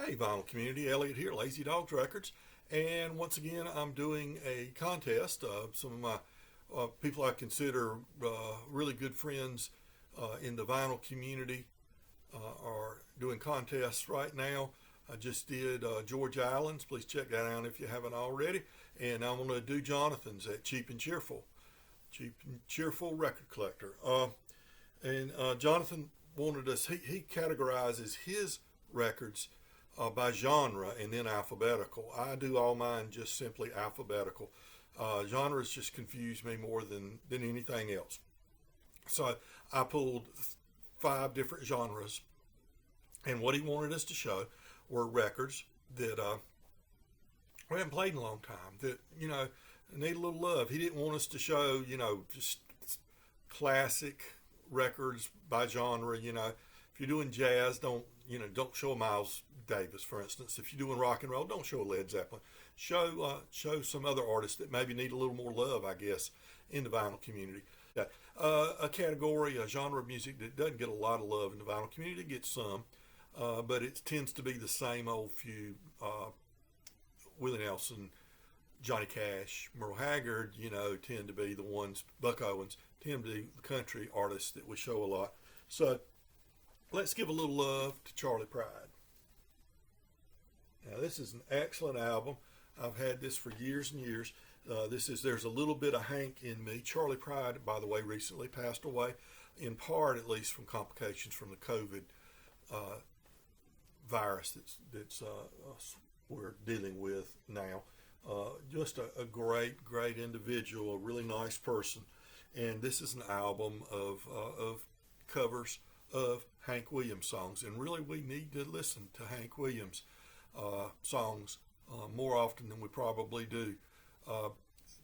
Hey, vinyl community, Elliot here, Lazy Dogs Records, and once again I'm doing a contest. Some of my people I consider really good friends in the vinyl community are doing contests right now. I just did George Allen's. Please check that out if you haven't already. And I'm going to do Jonathan's at Cheap and Cheerful. Cheap and Cheerful Record Collector. And Jonathan wanted us, he categorizes his records by genre and then alphabetical. I do all mine just simply alphabetical. Genres just confuse me more than anything else. So I pulled 5 different genres, and what he wanted us to show were records that we haven't played in a long time, that, need a little love. He didn't want us to show, just classic records by genre. If you're doing jazz, don't show a Miles Davis, for instance. If you're doing rock and roll, don't show a Led Zeppelin. Show some other artists that maybe need a little more love, I guess, in the vinyl community. A category, a genre of music that doesn't get a lot of love in the vinyl community, gets some, but it tends to be the same old few. Willie Nelson, Johnny Cash, Merle Haggard, tend to be the ones. Buck Owens tend to be the country artists that we show a lot. So let's give a little love to Charley Pride. Now, this is an excellent album. I've had this for years and years. There's a little bit of Hank in me. Charley Pride, by the way, recently passed away, in part at least from complications from the COVID virus that's we're dealing with now. Just a great individual, a really nice person. And this is an album of covers of Hank Williams songs, and really we need to listen to Hank Williams songs more often than we probably do.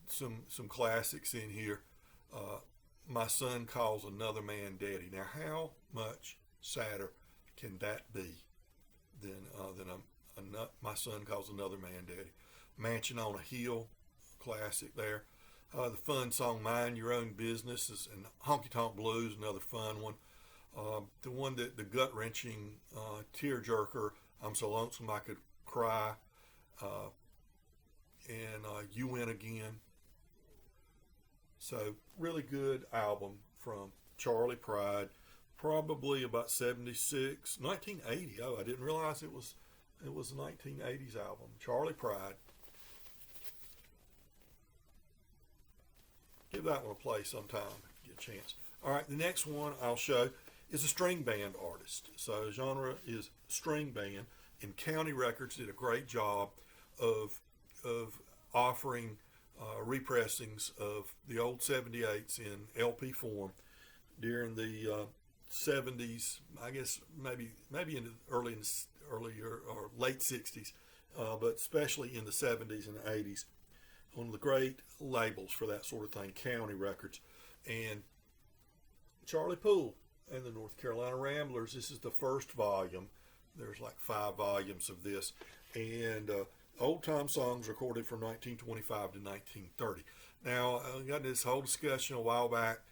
Some classics in here. My son calls another man daddy. Now, how much sadder can that be than my son calls another man daddy? Mansion on a Hill, classic there. The fun song Mind Your Own Business and Honky Tonk Blues, another fun one. The one that the gut-wrenching tear-jerker, I'm So Lonesome I Could Cry, and You Win Again. So really good album from Charley Pride, probably about 76, 1980. Oh, I didn't realize it was a 1980s album. Charley Pride. Give that one a play sometime if you get a chance. All right, the next one I'll show is a string band artist. So the genre is string band, and County Records did a great job of offering repressings of the old 78s in LP form during the 70s. I guess maybe in the earlier or late 60s, but especially in the 70s and 80s. One of the great labels for that sort of thing, County Records. And Charlie Poole and the North Carolina Ramblers. This is the first volume. There's like 5 volumes of this. And old time songs recorded from 1925 to 1930. Now, I got this whole discussion a while back,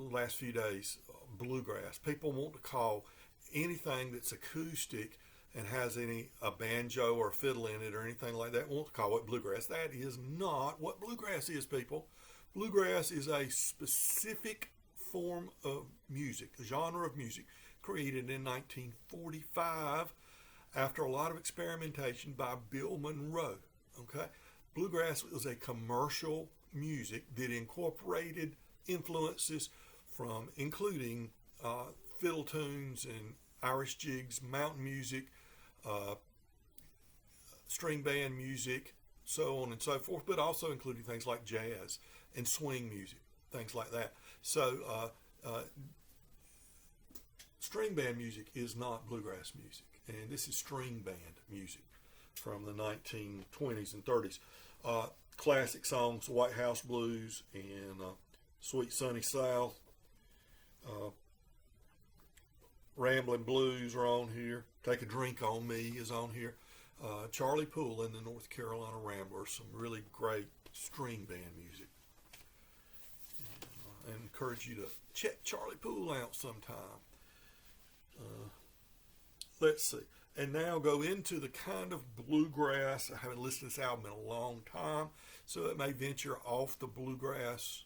last few days, bluegrass. People want to call anything that's acoustic and has a banjo or a fiddle in it or anything like that, want to call it bluegrass. That is not what bluegrass is, people. Bluegrass is a specific form of music, a genre of music, created in 1945 after a lot of experimentation by Bill Monroe. Okay, bluegrass was a commercial music that incorporated influences from including fiddle tunes and Irish jigs, mountain music, string band music, so on and so forth, but also including things like jazz and swing music, things like that. So string band music is not bluegrass music, and this is string band music from the 1920s and 30s. Classic songs, White House Blues and Sweet Sunny South. Ramblin' Blues are on here. Take a Drink on Me is on here. Charlie Poole and the North Carolina Ramblers, some really great string band music. And I encourage you to check Charlie Poole out sometime. Let's see. and now go into the kind of bluegrass. I haven't listened to this album in a long time, so it may venture off the bluegrass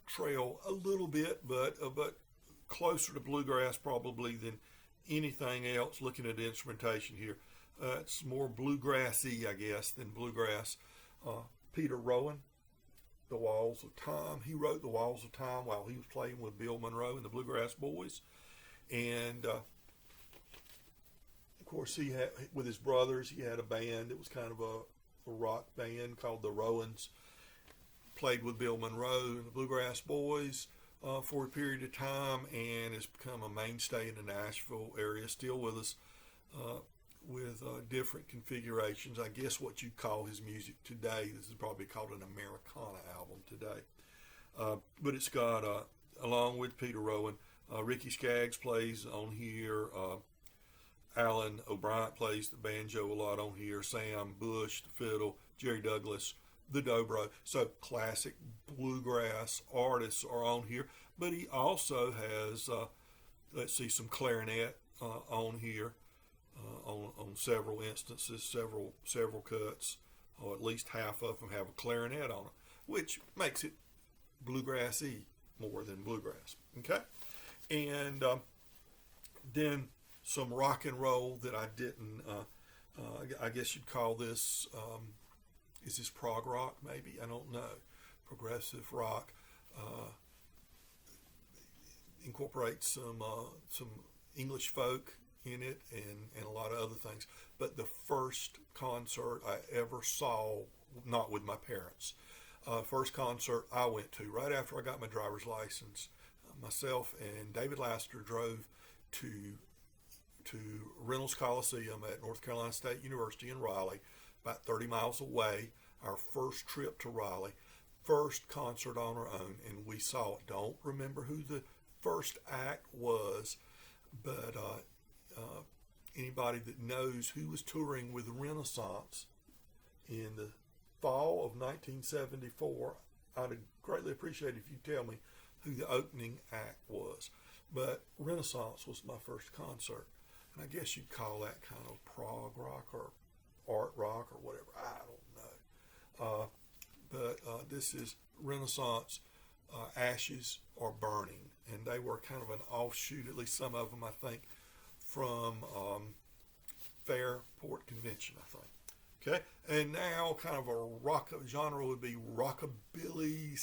trail a little bit, but closer to bluegrass probably than anything else. Looking at the instrumentation here, it's more bluegrassy, I guess, than bluegrass. Peter Rowan, The Walls of Time. He wrote The Walls of Time while he was playing with Bill Monroe and the Bluegrass Boys, and of course he had, with his brothers, he had a band. It was kind of a rock band called the Rowans. Played with Bill Monroe and the Bluegrass Boys for a period of time, and has become a mainstay in the Nashville area. Still with us with different configurations. I guess what you call his music today. This is probably called an Americana album today. But it's got, along with Peter Rowan, Ricky Skaggs plays on here. Alan O'Brien plays the banjo a lot on here. Sam Bush, the fiddle. Jerry Douglas, the dobro. So classic bluegrass artists are on here. But he also has, let's see, some clarinet on here on several instances, several cuts. Or at least half of them have a clarinet on it, which makes it bluegrassy more than bluegrass. Okay, and then some rock and roll that I didn't. I guess you'd call this. Is this prog rock? Maybe, I don't know. Progressive rock incorporates some English folk in it and a lot of other things. But the first concert I ever saw, not with my parents, first concert I went to right after I got my driver's license, myself and David Laster drove to Reynolds Coliseum at North Carolina State University in Raleigh, about 30 miles away. Our first trip to Raleigh, first concert on our own, and we saw, don't remember who the first act was, but anybody that knows who was touring with Renaissance in the fall of 1974, I'd greatly appreciate it if you tell me who the opening act was. But Renaissance was my first concert, and I guess you'd call that kind of prog rock or art rock or whatever. I don't know. But this is Renaissance, Ashes Are Burning, and they were kind of an offshoot, at least some of them, I think, from Fairport Convention, I think. Okay, and now kind of a rock genre would be rockabilly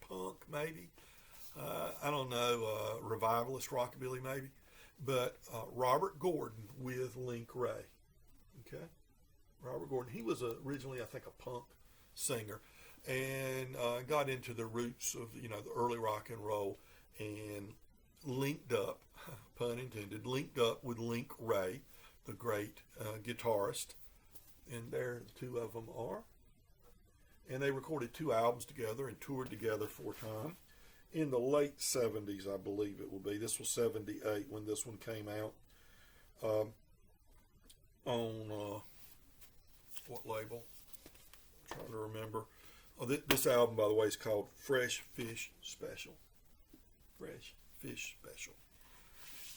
/ punk, maybe. I don't know, revivalist rockabilly, maybe. But Robert Gordon with Link Ray. Okay, Robert Gordon. He was originally, I think, a punk singer, and got into the roots of the early rock and roll, and linked up, pun intended, linked up with Link Ray, the great guitarist, and there the two of them are. And they recorded 2 albums together and toured together for a time. In the late 70s, I believe it will be. This was 78 when this one came out. On what label? I'm trying to remember. Oh, this album, by the way, is called Fresh Fish Special. Fresh Fish Special.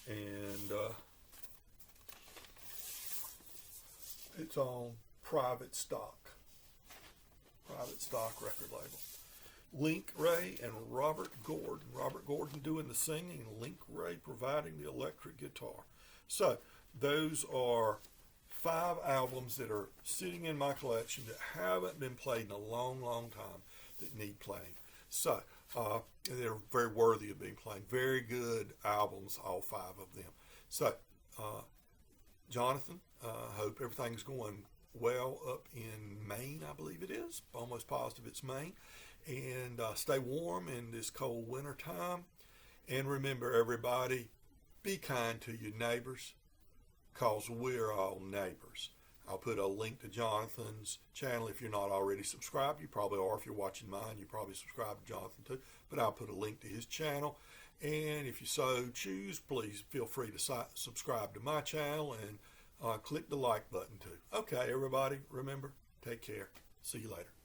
And it's on Private Stock record label. Link Ray and Robert Gordon. Robert Gordon doing the singing, and Link Ray providing the electric guitar. So those are 5 albums that are sitting in my collection that haven't been played in a long, long time that need playing. So they're very worthy of being played. Very good albums, all 5 of them. So Jonathan, hope everything's going well up in Maine, I believe it is. Almost positive it's Maine. And stay warm in this cold winter time. And remember, everybody, be kind to your neighbors, because we're all neighbors. I'll put a link to Jonathan's channel. If you're not already subscribed, you probably are. If you're watching mine, you probably subscribe to Jonathan too. But I'll put a link to his channel. And if you so choose, please feel free to subscribe to my channel and click the like button too. Okay, everybody, remember, take care. See you later.